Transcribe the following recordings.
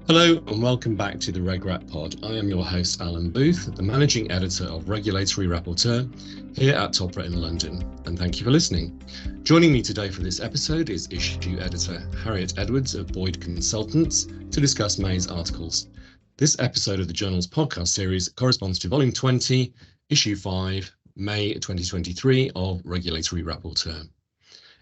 Hello and welcome back to the RegRapPod. I am your host Alan Booth, the Managing Editor of Regulatory Rapporteur here at Topra in London, and thank you for listening. Joining me today for this episode is Issue Editor Harriet Edwards of Boyd Consultants to discuss May's articles. This episode of the journal's podcast series corresponds to Volume 20, Issue 5, May 2023 of Regulatory Rapporteur.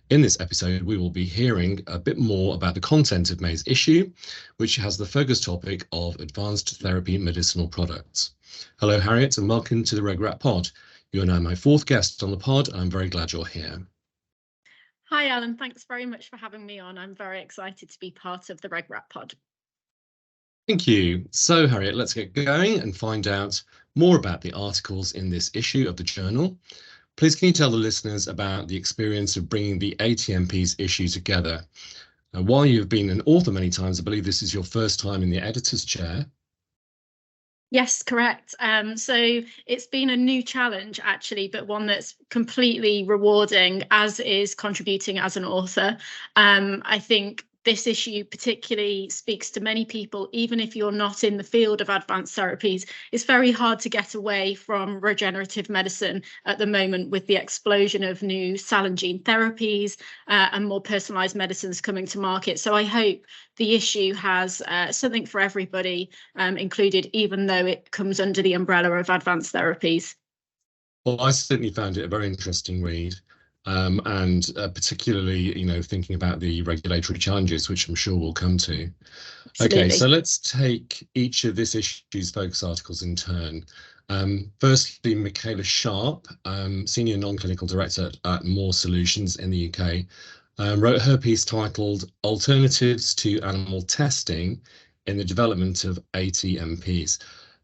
In this episode, we will be hearing a bit more about the content of May's issue, which has the focus topic of Advanced Therapy Medicinal Products. Hello, Harriet, and welcome to the RegRapPod. You are now my fourth guest on the pod, and I'm very glad you're here. Hi, Alan. Thanks very much for having me on. I'm very excited to be part of the RegRapPod. Thank you. So, Harriet, let's get going and find out more about the articles in this issue of the journal. Please can you tell the listeners about the experience of bringing the ATMP's issue together? While you've been an author many times, I believe this is your first time in the editor's chair. Yes, correct. So it's been a new challenge, actually, but one that's completely rewarding, as is contributing as an author. I think this issue particularly speaks to many people, even if you're not in the field of advanced therapies. It's very hard to get away from regenerative medicine at the moment with the explosion of new cell and gene therapies and more personalised medicines coming to market. So I hope the issue has something for everybody included, even though it comes under the umbrella of advanced therapies. Well, I certainly found it a very interesting read. And particularly, thinking about the regulatory challenges, which I'm sure we'll come to. Absolutely. Okay, so let's take each of this issue's focus articles in turn. Firstly, Michaela Sharp, Senior Non-Clinical Director at More Solutions in the UK, wrote her piece titled Alternatives to Animal Testing in the Development of ATMPs.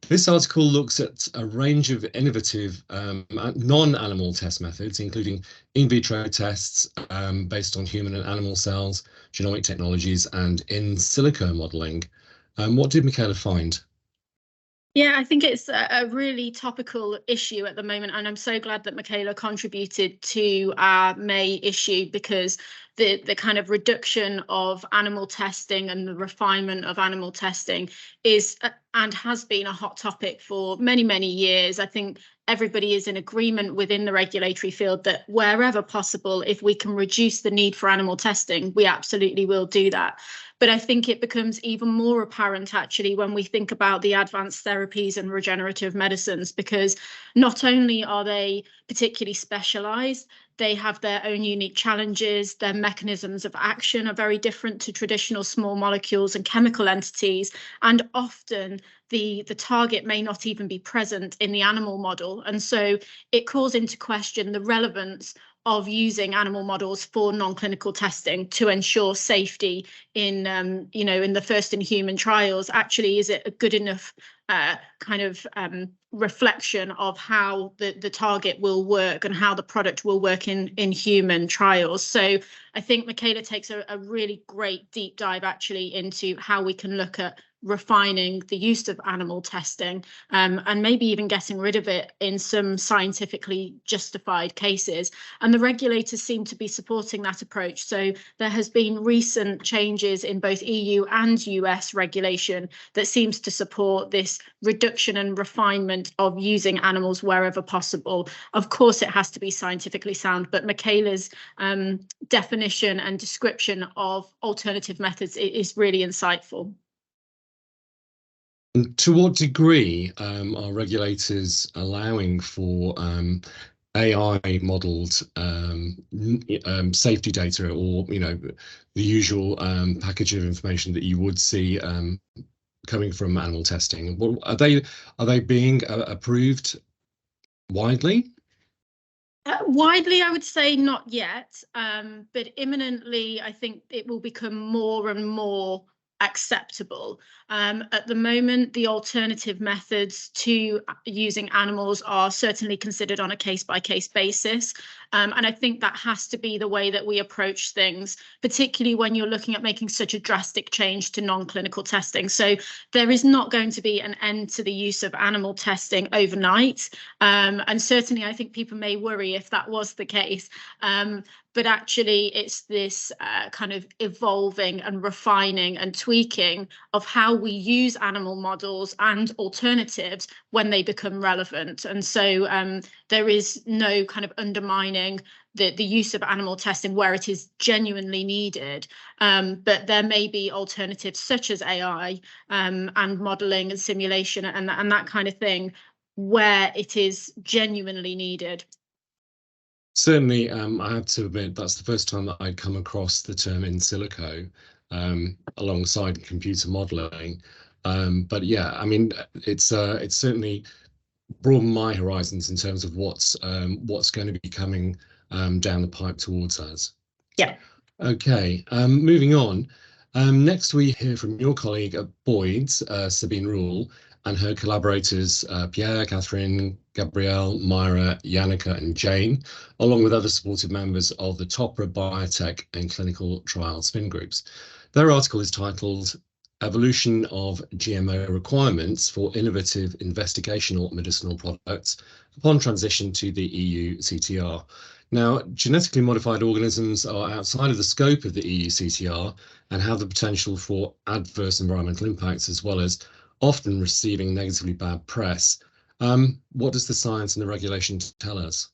This article looks at a range of innovative non-animal test methods, including in vitro tests based on human and animal cells, genomic technologies, and in silico modelling. What did Michaela find? Yeah, I think it's a really topical issue at the moment, and I'm so glad that Michaela contributed to our May issue, because the kind of reduction of animal testing and the refinement of animal testing is and has been a hot topic for many, many years. I think everybody is in agreement within the regulatory field that wherever possible, if we can reduce the need for animal testing, we absolutely will do that. But I think it becomes even more apparent, actually, when we think about the advanced therapies and regenerative medicines, because not only are they particularly specialised, they have their own unique challenges. Their mechanisms of action are very different to traditional small molecules and chemical entities. And often the target may not even be present in the animal model. And so it calls into question the relevance of using animal models for non-clinical testing to ensure safety in, in the first in human trials. Actually, is it a good enough reflection of how the target will work and how the product will work in human trials? So I think Michaela takes a really great deep dive actually into how we can look at refining the use of animal testing and maybe even getting rid of it in some scientifically justified cases. And the regulators seem to be supporting that approach. So there has been recent changes in both EU and US regulation that seems to support this reduction and refinement of using animals wherever possible. Of course, it has to be scientifically sound, but Michaela's definition and description of alternative methods is really insightful. To what degree are regulators allowing for AI modelled safety data, or the usual package of information that you would see coming from animal testing? Are they being approved widely? Widely, I would say not yet, but imminently, I think it will become more and more acceptable. At the moment, the alternative methods to using animals are certainly considered on a case-by-case basis. And I think that has to be the way that we approach things, particularly when you're looking at making such a drastic change to non-clinical testing. So there is not going to be an end to the use of animal testing overnight. And certainly, I think people may worry if that was the case. but actually it's this kind of evolving and refining and tweaking of how we use animal models and alternatives when they become relevant. And so there is no kind of undermining the use of animal testing where it is genuinely needed, but there may be alternatives such as AI and modelling and simulation and that kind of thing where it is genuinely needed. Certainly, I have to admit that's the first time that I'd come across the term in silico alongside computer modelling. But yeah, I mean, it's certainly broadened my horizons in terms of what's going to be coming down the pipe towards us. Yeah. Okay, moving on. Next, we hear from your colleague at Boyd's, Sabine Rule, and her collaborators, Pierre, Catherine, Gabrielle, Myra, Yannicka, and Jane, along with other supportive members of the TOPRA Biotech and Clinical Trial Spin Groups. Their article is titled Evolution of GMO Requirements for Innovative Investigational Medicinal Products upon Transition to the EU CTR. Now, genetically modified organisms are outside of the scope of the EU CTR and have the potential for adverse environmental impacts, as well as often receiving negatively bad press. What does the science and the regulation tell us?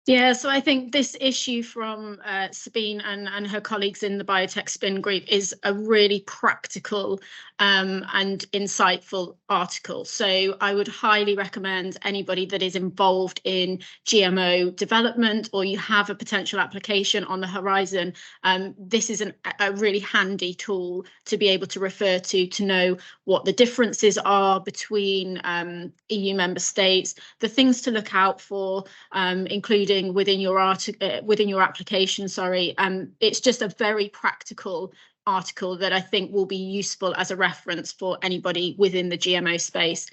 Yeah, so I think this issue from Sabine and her colleagues in the Biotech Spin Group is a really practical and insightful article. So I would highly recommend anybody that is involved in GMO development or you have a potential application on the horizon. This is a really handy tool to be able to refer to know what the differences are between EU member states, the things to look out for, including within your application. It's just a very practical article that I think will be useful as a reference for anybody within the GMO space.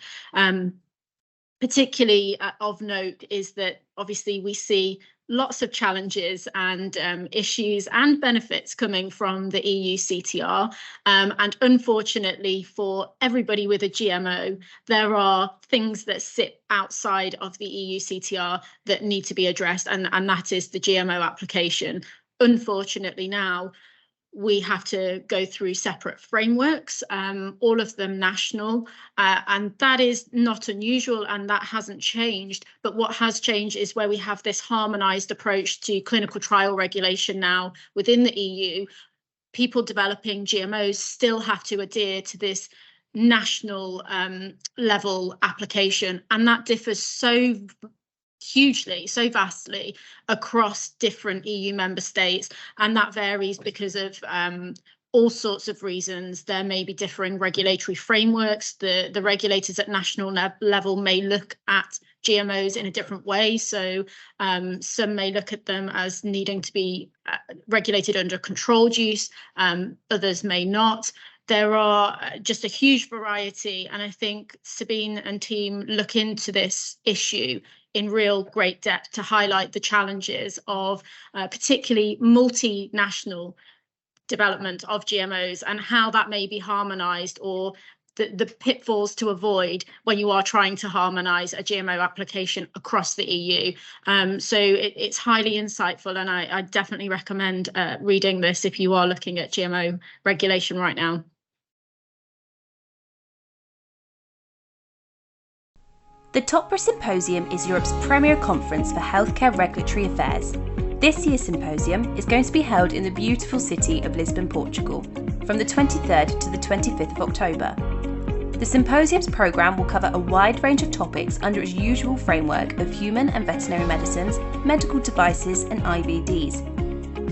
Particularly of note is that obviously we see lots of challenges and issues and benefits coming from the EU CTR. And unfortunately for everybody with a GMO, there are things that sit outside of the EU CTR that need to be addressed, and that is the GMO application. Unfortunately now, we have to go through separate frameworks, all of them national, and that is not unusual and that hasn't changed. But what has changed is where we have this harmonised approach to clinical trial regulation now within the EU. People developing GMOs still have to adhere to this national level application, and that differs so hugely, so vastly across different EU member states, and that varies because of all sorts of reasons. There may be differing regulatory frameworks. The regulators at national level may look at GMOs in a different way. So some may look at them as needing to be regulated under controlled use, others may not. There are just a huge variety, and I think Sabine and team look into this issue in real great depth to highlight the challenges of particularly multinational development of GMOs and how that may be harmonised, or the pitfalls to avoid when you are trying to harmonise a GMO application across the EU. So it's highly insightful, and I definitely recommend reading this if you are looking at GMO regulation right now. The TOPRA Symposium is Europe's premier conference for healthcare regulatory affairs. This year's symposium is going to be held in the beautiful city of Lisbon, Portugal, from the 23rd to the 25th of October. The symposium's programme will cover a wide range of topics under its usual framework of human and veterinary medicines, medical devices and IVDs.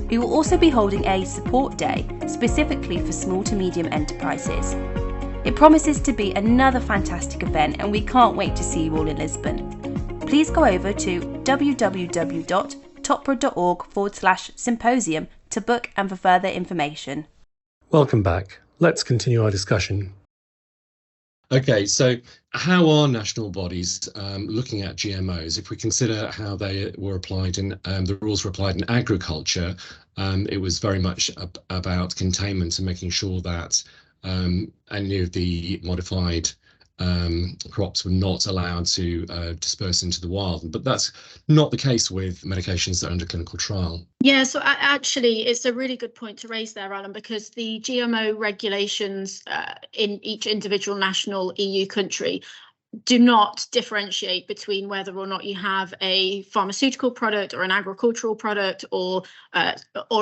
We will also be holding a support day specifically for small to medium enterprises. It promises to be another fantastic event, and we can't wait to see you all in Lisbon. Please go over to www.topra.org/symposium to book and for further information. Welcome back. Let's continue our discussion. Okay, so how are national bodies looking at GMOs? If we consider how they were applied in the rules were applied in agriculture, it was very much about containment and making sure that any of the modified crops were not allowed to disperse into the wild. But that's not the case with medications that are under clinical trial. Yeah, so actually, it's a really good point to raise there, Alan, because the GMO regulations in each individual national EU country do not differentiate between whether or not you have a pharmaceutical product or an agricultural product or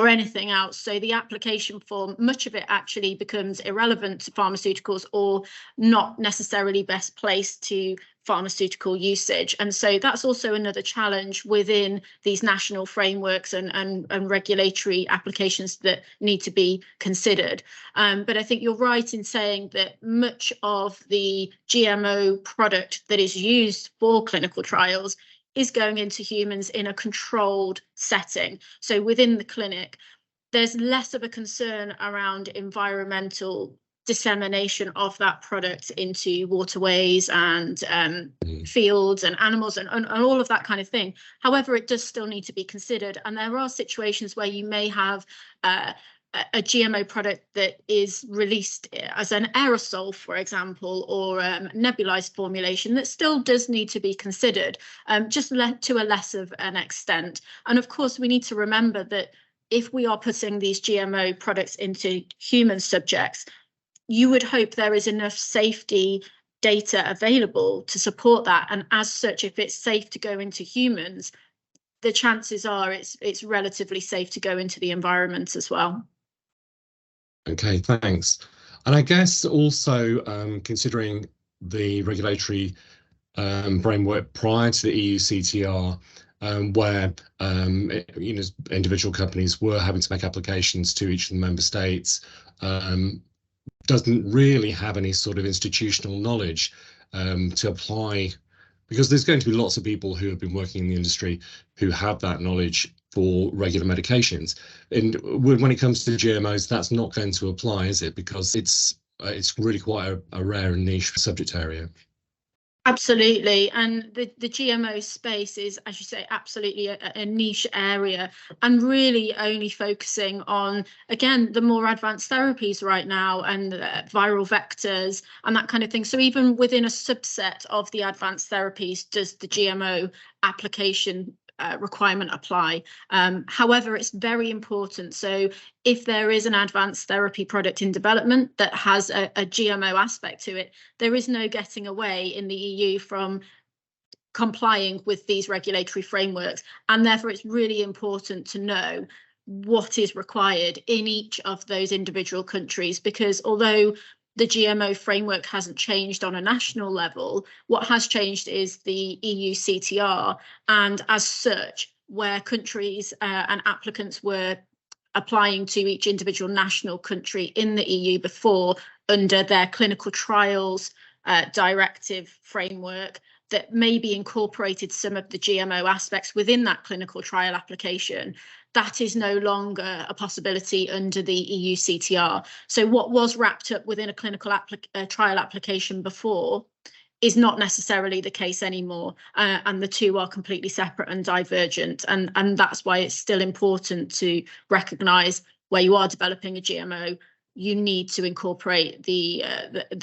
anything else. So the application form, much of it actually becomes irrelevant to pharmaceuticals or not necessarily best placed to pharmaceutical usage. And so that's also another challenge within these national frameworks and regulatory applications that need to be considered. But I think you're right in saying that much of the GMO product that is used for clinical trials is going into humans in a controlled setting. So within the clinic, there's less of a concern around environmental dissemination of that product into waterways and fields and animals and all of that kind of thing. However, it does still need to be considered. And there are situations where you may have a GMO product that is released as an aerosol, for example, or nebulized formulation that still does need to be considered, just to a less of an extent. And of course, we need to remember that if we are putting these GMO products into human subjects, you would hope there is enough safety data available to support that. And as such, if it's safe to go into humans, the chances are it's relatively safe to go into the environment as well. Okay, thanks. And I guess also considering the regulatory framework prior to the EU CTR, where individual companies were having to make applications to each of the member states, doesn't really have any sort of institutional knowledge to apply, because there's going to be lots of people who have been working in the industry who have that knowledge for regular medications. And when it comes to GMOs, that's not going to apply, is it? Because it's really quite a rare and niche subject area. Absolutely. And the GMO space is, as you say, absolutely a niche area, and really only focusing on, again, the more advanced therapies right now and viral vectors and that kind of thing. So even within a subset of the advanced therapies, does the GMO application requirement apply? However, it's very important. So if there is an advanced therapy product in development that has a GMO aspect to it, there is no getting away in the EU from complying with these regulatory frameworks. And therefore, it's really important to know what is required in each of those individual countries, because although the GMO framework hasn't changed on a national level, what has changed is the EU CTR. And as such, where countries and applicants were applying to each individual national country in the EU before under their clinical trials directive framework, that maybe incorporated some of the GMO aspects within that clinical trial application, that is no longer a possibility under the EU CTR. So what was wrapped up within a clinical trial application before is not necessarily the case anymore. And the two are completely separate and divergent. And that's why it's still important to recognise where you are developing a GMO, you need to incorporate the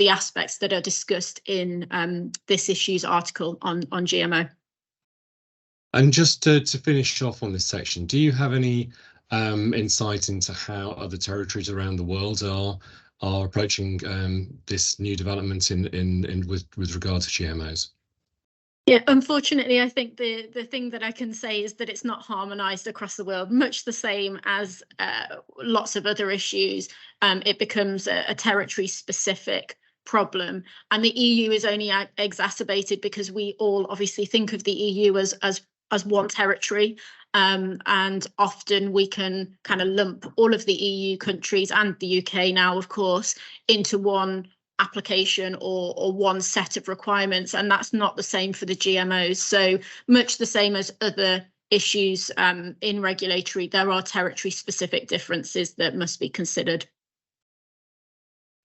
aspects that are discussed in this issue's article on GMO. And just to finish off on this section, do you have any insight into how other territories around the world are approaching this new development with regard to GMOs? Yeah, unfortunately, I think the thing that I can say is that it's not harmonised across the world, much the same as lots of other issues. It becomes a territory-specific problem, and the EU is only exacerbated because we all obviously think of the EU as one territory, and often we can kind of lump all of the EU countries and the UK now, of course, into one application or one set of requirements, and that's not the same for the GMOs. So much the same as other issues in regulatory, there are territory specific differences that must be considered.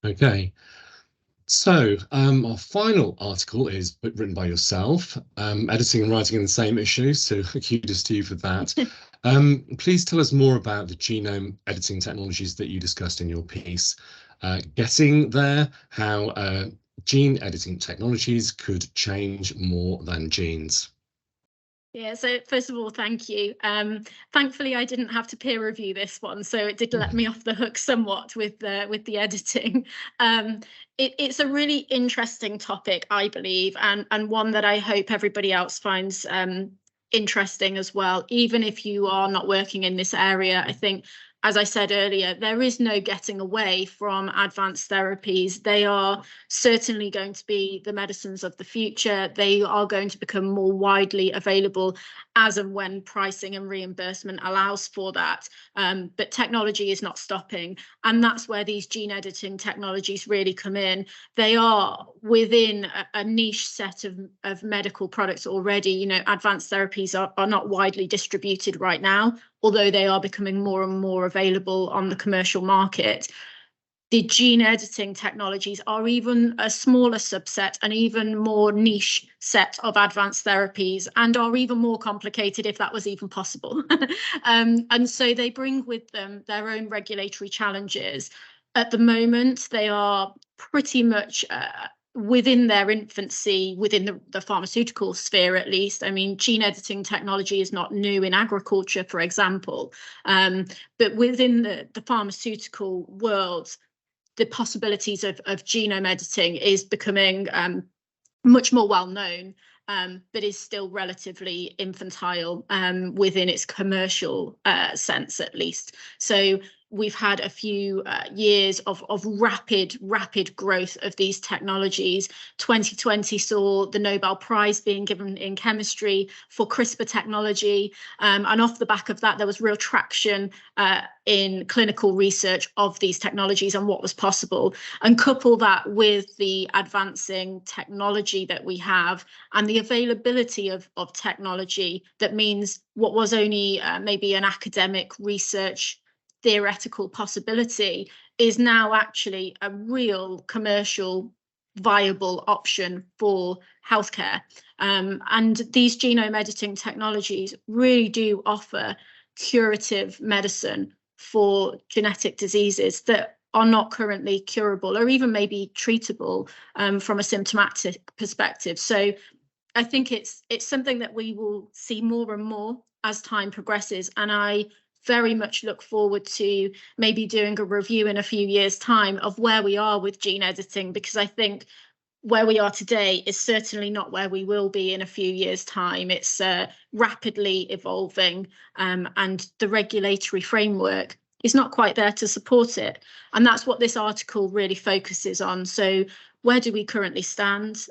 Okay, so our final article is written by yourself, editing and writing in the same issue, so kudos to you for that. Please tell us more about the genome editing technologies that you discussed in your piece. Getting there, how gene editing technologies could change more than genes. Yeah, so first of all, thank you. Thankfully, I didn't have to peer review this one, so it did let me off the hook somewhat with the editing. It's a really interesting topic, I believe, and one that I hope everybody else finds interesting as well, even if you are not working in this area. I think, as I said earlier, there is no getting away from advanced therapies. They are certainly going to be the medicines of the future. They are going to become more widely available as and when pricing and reimbursement allows for that. But technology is not stopping. And that's where these gene editing technologies really come in. They are within a niche set of medical products already. You know, advanced therapies are not widely distributed right now, although they are becoming more and more available on the commercial market. The gene editing technologies are even a smaller subset, an even more niche set of advanced therapies, and are even more complicated if that was even possible. And so they bring with them their own regulatory challenges. At the moment, they are pretty much within their infancy, within the pharmaceutical sphere at least. I mean, gene editing technology is not new in agriculture, for example, but within the pharmaceutical world, the possibilities of genome editing is becoming much more well known, but is still relatively infantile within its commercial sense, at least. So we've had a few years of rapid growth of these technologies. 2020 saw the Nobel Prize being given in chemistry for CRISPR technology, and off the back of that, there was real traction in clinical research of these technologies and what was possible. And couple that with the advancing technology that we have and the availability of technology, that means what was only maybe an academic research theoretical possibility is now actually a real commercial viable option for healthcare. And these genome editing technologies really do offer curative medicine for genetic diseases that are not currently curable or even maybe treatable from a symptomatic perspective. So I think it's something that we will see more and more as time progresses. And I very much look forward to maybe doing a review in a few years' time of where we are with gene editing, because I think where we are today is certainly not where we will be in a few years' time. It's rapidly evolving, and the regulatory framework is not quite there to support it. And that's what this article really focuses on. So where do we currently stand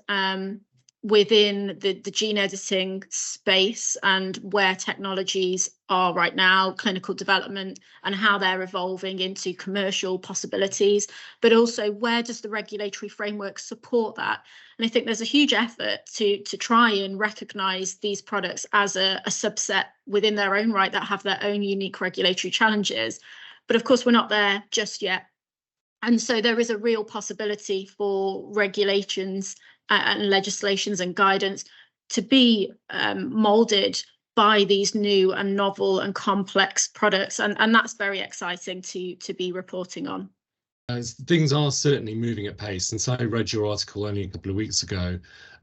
within the gene editing space, and where technologies are right now, clinical development, and how they're evolving into commercial possibilities, but also where does the regulatory framework support that? And I think there's a huge effort to try and recognise these products as a subset within their own right that have their own unique regulatory challenges. But of course, we're not there just yet. And so there is a real possibility for regulations and legislations and guidance to be moulded by these new and novel and complex products. And that's very exciting to be reporting on. Things are certainly moving at pace. Since I read your article only a couple of weeks ago,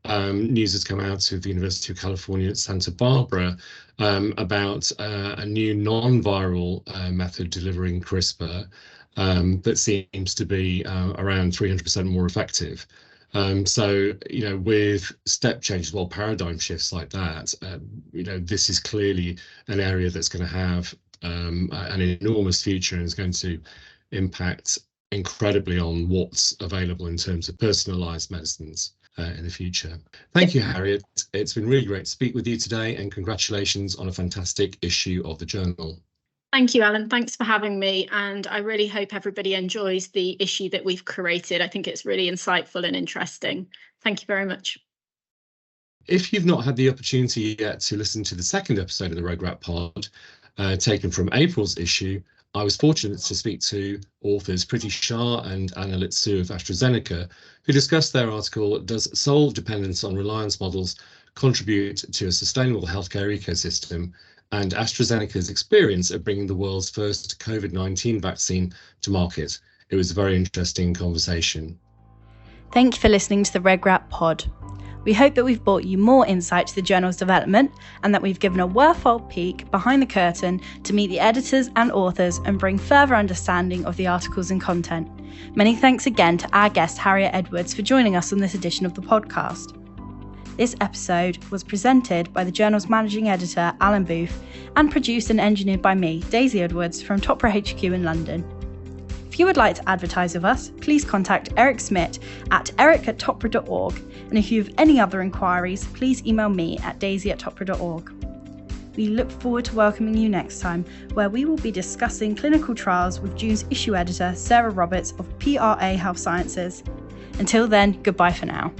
news has come out of the University of California at Santa Barbara about a new non-viral method delivering CRISPR that seems to be around 300% more effective. So, you know, with step changes, well, paradigm shifts like that, you know, this is clearly an area that's going to have an enormous future and is going to impact incredibly on what's available in terms of personalized medicines in the future. Thank you, Harriet. It's been really great to speak with you today, and congratulations on a fantastic issue of the journal. Thank you, Alan. Thanks for having me. And I really hope everybody enjoys the issue that we've created. I think it's really insightful and interesting. Thank you very much. If you've not had the opportunity yet to listen to the second episode of the RegRapPod, taken from April's issue, I was fortunate to speak to authors Priti Shah and Anna Litsu of AstraZeneca, who discussed their article, Does Sole Dependence on Reliance Models Contribute to a Sustainable Healthcare Ecosystem? And AstraZeneca's experience of bringing the world's first COVID-19 vaccine to market. It was a very interesting conversation. Thank you for listening to the RegRapPod. We hope that we've brought you more insight to the journal's development and that we've given a worthwhile peek behind the curtain to meet the editors and authors and bring further understanding of the articles and content. Many thanks again to our guest Harriet Edwards for joining us on this edition of the podcast. This episode was presented by the journal's managing editor Alan Booth and produced and engineered by me, Daisy Edwards, from Topra HQ in London. If you would like to advertise with us, please contact Eric Smith at eric@topra.org, and if you have any other inquiries, please email me at daisy@topra.org. We look forward to welcoming you next time, where we will be discussing clinical trials with June's issue editor Sarah Roberts of PRA Health Sciences. Until then, goodbye for now.